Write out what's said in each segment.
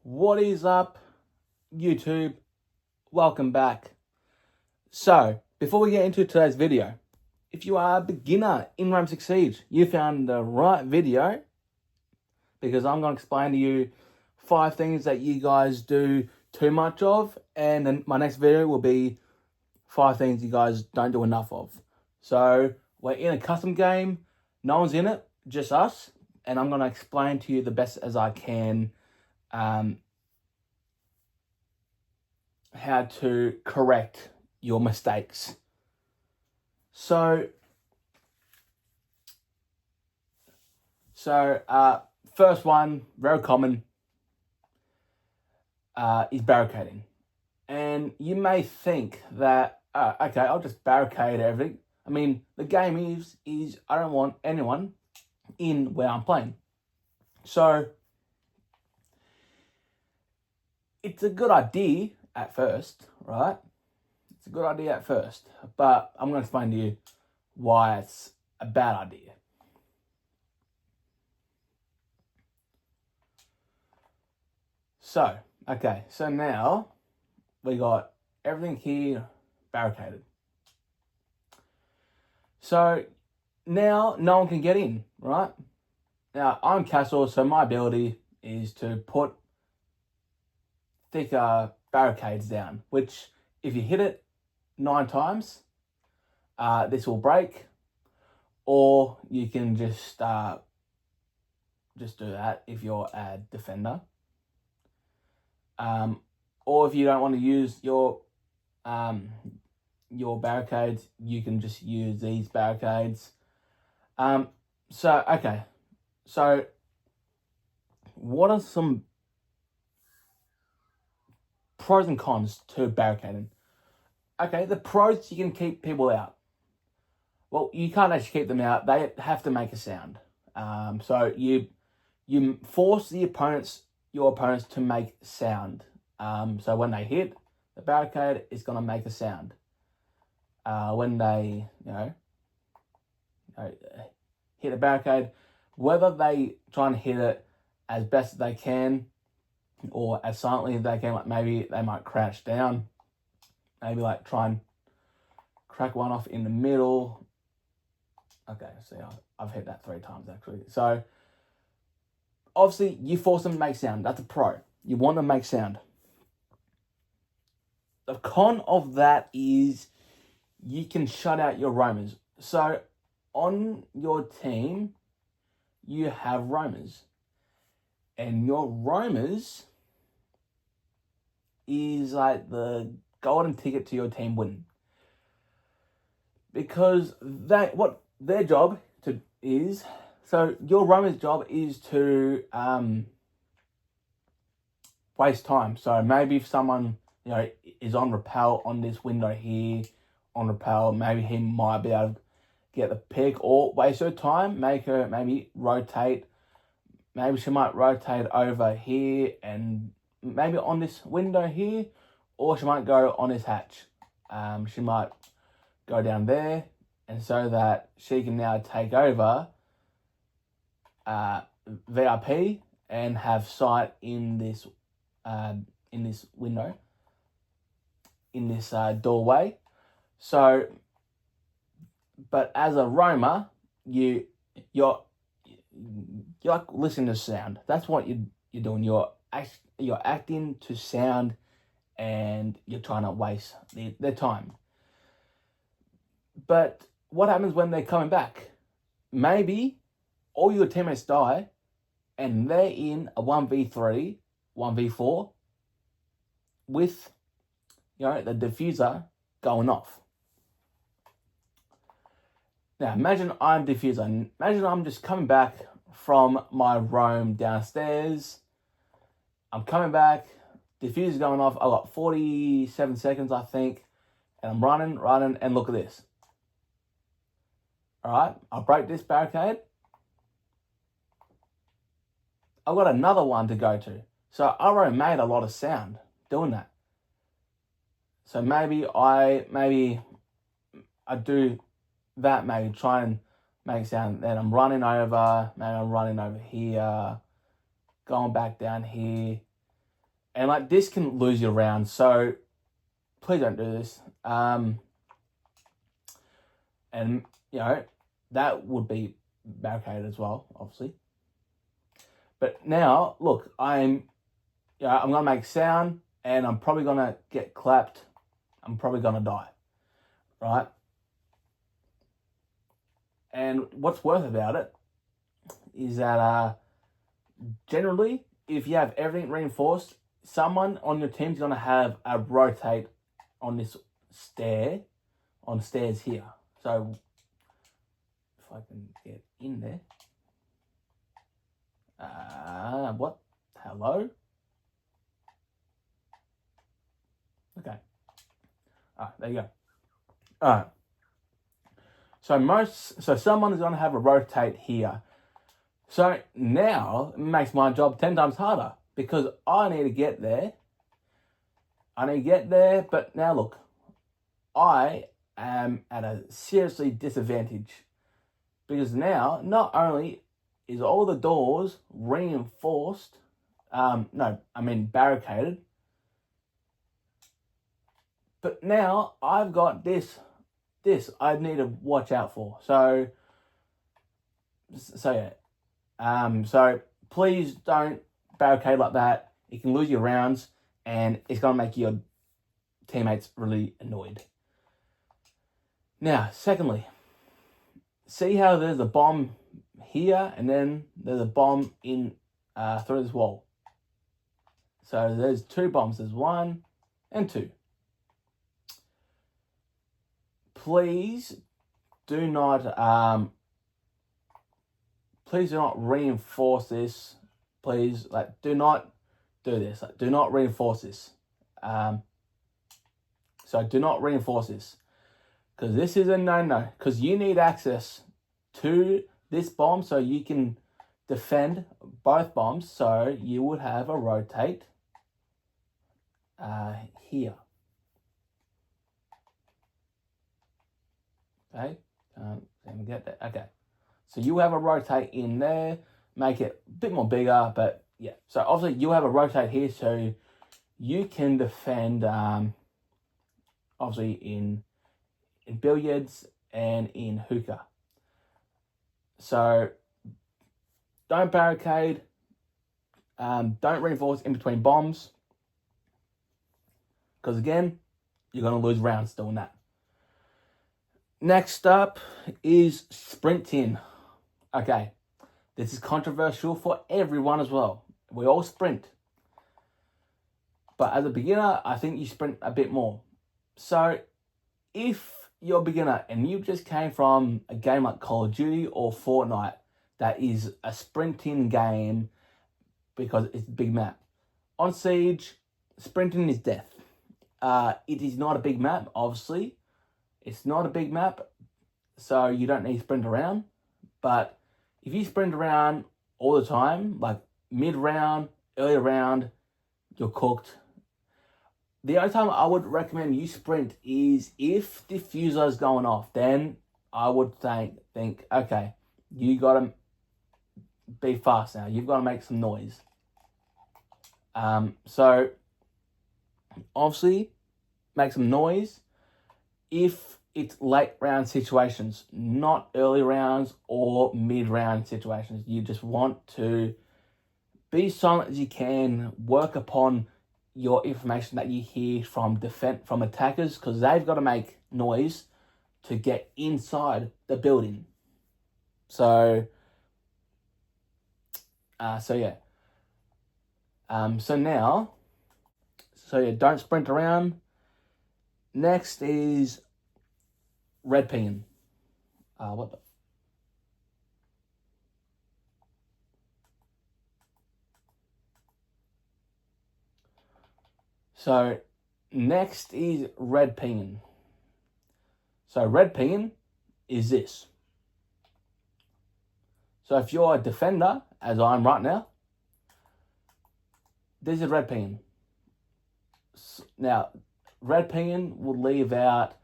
What is up, YouTube? Welcome back. So, before we get into today's video, if you are a beginner in Rainbow Six Siege, you found the right video, because I'm going to explain to you 5 things that you guys do too much of, and then my next video will be 5 things you guys don't do enough of. So, we're in a custom game, no one's in it, just us, and I'm going to explain to you the best as I can how to correct your mistakes. So first one, very common, is barricading. And you may think that, okay, I'll just barricade everything. I mean, the game is I don't want anyone in where I'm playing. So it's a good idea at first, right? It's a good idea at first, but I'm going to explain to you why it's a bad idea. So, okay, so now we got everything here barricaded. So now no one can get in, right? Now I'm Castle, so my ability is to put thicker barricades down, which if you hit it 9 times, this will break, or you can just do that if you're a defender. Or if you don't want to use your barricades, you can just use these barricades. So what are some pros and cons to barricading? Okay, the pros, you can keep people out. Well, you can't actually keep them out. They have to make a sound. So you force your opponents to make sound. So when they hit the barricade, it's gonna make a sound. When they hit a barricade, whether they try and hit it as best as they can or as silently as they can, like maybe they might crouch down, maybe like try and crack one off in the middle. Okay, see, I've hit that 3 times actually. So obviously you force them to make sound. That's a pro. You want them to make sound. The con of that is you can shut out your roamers. So on your team, you have roamers. And your roamers is like the golden ticket to your team winning. Because what their job is, so your roamer's job is to waste time. So maybe if someone is on repel on this window here, on repel, maybe he might be able to get the pick or waste her time, make her maybe rotate. Maybe she might rotate over here and maybe on this window here, or she might go on this hatch. She might go down there, and so that she can now take over VIP and have sight in this window, in this doorway. So, but as a roamer, you're like listening to sound. That's what you're doing. You're acting to sound, and you're trying to waste their time. But what happens when they're coming back? Maybe all your teammates die, and they're in a 1v3, 1v4 with the diffuser going off. Now imagine I'm diffuser. Imagine I'm just coming back from my roam downstairs. I'm coming back, diffuser's going off. I've got 47 seconds, I think, and I'm running, and look at this. All right, I'll break this barricade. I've got another one to go to. So I already made a lot of sound doing that. So maybe I do that, maybe try and make sound. Then I'm running over, maybe I'm running over here, going back down here, And like this can lose your round, so please don't do this. And you know, that would be barricaded as well, obviously. But now, look, I'm gonna make sound, and I'm probably gonna get clapped. I'm probably gonna die, right? And what's worse about it is that generally, if you have everything reinforced, someone on your team's gonna have a rotate on this stairs here. So if I can get in there. What? Hello? Okay. There you go. Alright. So someone is gonna have a rotate here. So now it makes my job 10 times harder because I need to get there. But now look, I am at a seriously disadvantage because now not only is all the doors reinforced, barricaded, but now I've got this I need to watch out for. So yeah. So please don't barricade like that. You can lose your rounds and it's going to make your teammates really annoyed. Now, secondly, see how there's a bomb here and then there's a bomb in through this wall. So there's 2 bombs. There's 1 and 2. Please do not reinforce this. Please, do not do this. Do not reinforce this. So do not reinforce this. Because this is a no-no. Because you need access to this bomb so you can defend both bombs. So you would have a rotate here. Okay, let me get that. Okay, so you have a rotate in there, make it a bit more bigger, but yeah. So obviously you have a rotate here, so you can defend, obviously in billiards and in hookah. So don't barricade, don't reinforce in between bombs, because again, you're gonna lose rounds doing that. Next up is sprinting. Okay, this is controversial for everyone as well. We all sprint. But as a beginner, I think you sprint a bit more. So if you're a beginner and you just came from a game like Call of Duty or Fortnite, that is a sprinting game because it's a big map. On Siege, sprinting is death. It is not a big map, obviously. It's not a big map, so you don't need to sprint around. But if you sprint around all the time, like mid-round, early round, you're cooked. The only time I would recommend you sprint is if diffuser is going off. Then I would think, okay, you got to be fast now. You've got to make some noise. So obviously, make some noise if it's late round situations, not early rounds or mid-round situations. You just want to be silent as you can, work upon your information that you hear from attackers, because they've got to make noise to get inside the building. So yeah. Don't sprint around. Next is red pinging. What the? So next is red pinging. So red pinging is this. So if you're a defender, as I am right now, this is red pinging. Now, red pinging will leave out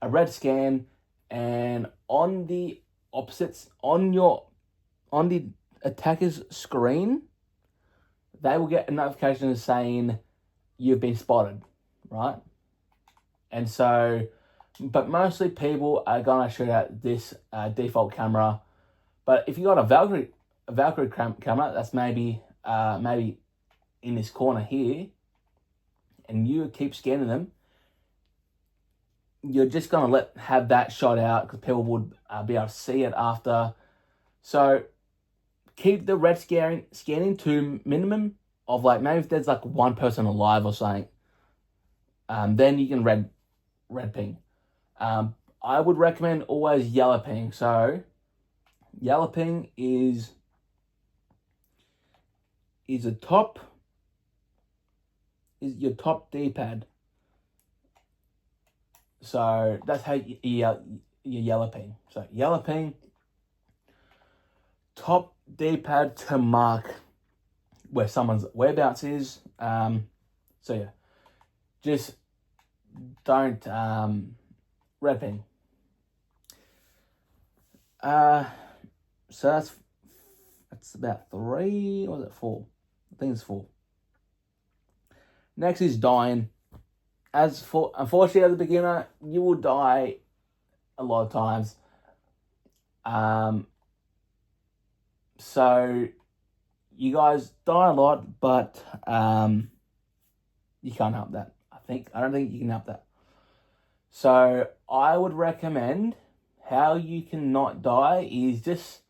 a red scan, and on the opposites, on the attacker's screen, they will get a notification saying you've been spotted, right? And so, but mostly people are gonna shoot at this default camera. But if you got a Valkyrie camera, that's maybe in this corner here, and you keep scanning them, you're just gonna have that shot out because people would be able to see it after. So keep the red scanning to minimum of like, maybe if there's like one person alive or something, then you can red ping. I would recommend always yellow ping. So yellow ping is your top D-pad. So that's how you yellow ping. So yellow ping, top D-pad to mark where someone's whereabouts is. So yeah, just don't red ping. So that's about 3, or was it 4? I think it's 4. Next is dying. Unfortunately, as a beginner, you will die a lot of times. So you guys die a lot, but you can't help that. I don't think you can help that. So I would recommend, how you can not die is just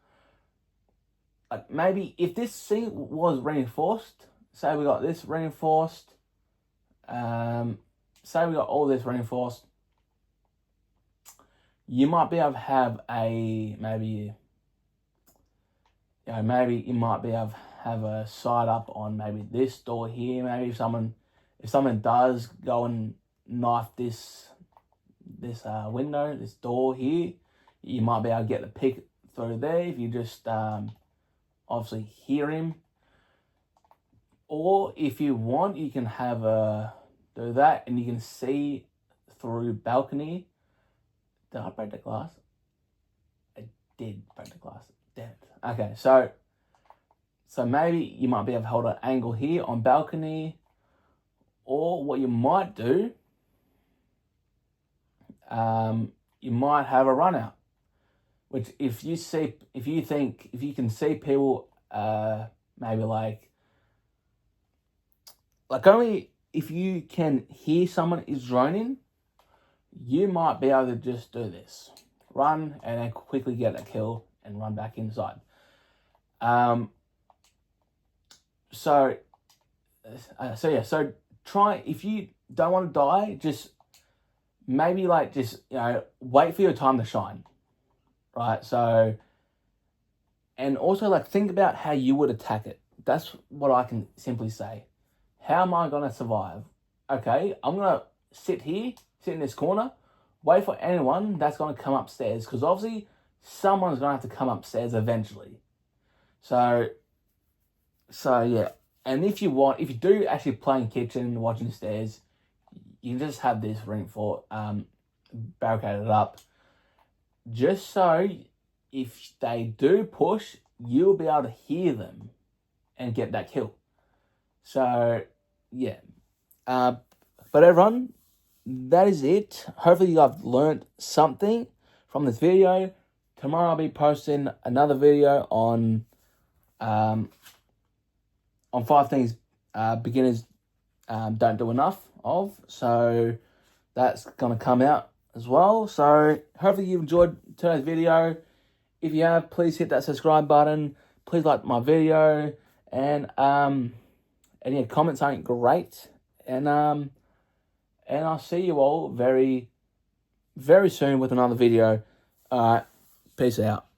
like, maybe if this scene was reinforced, say we got this reinforced, say we got all this reinforced, you might be able to have maybe you might be able to have a side up on maybe this door here. Maybe if someone does go and knife this window, this door here, you might be able to get the pick through there if you just obviously hear him. Or if you want, you can have do that, and you can see through balcony. Did I break the glass? I did break the glass. Damn it. Okay, so maybe you might be able to hold an angle here on balcony, or what you might do, you might have a run out. Which if you can see people, maybe like only if you can hear someone is droning, you might be able to just do this. Run and then quickly get a kill and run back inside. So try, if you don't want to die, just maybe wait for your time to shine. Right? So, and also think about how you would attack it. That's what I can simply say. How am I going to survive? Okay, I'm going to sit in this corner, wait for anyone that's going to come upstairs, because obviously someone's going to have to come upstairs eventually. So yeah. And if you do actually play in kitchen, watching the stairs, you can just have this barricaded up, just so if they do push, you'll be able to hear them and get that kill. So yeah, but everyone, that is it. Hopefully you guys learned something from this video. Tomorrow I'll be posting another video on 5 things beginners don't do enough of. So that's gonna come out as well. So hopefully you enjoyed today's video. If you have, please hit that subscribe button. Please like my video, and yeah, comments ain't great. And I'll see you all very, very soon with another video. Peace out.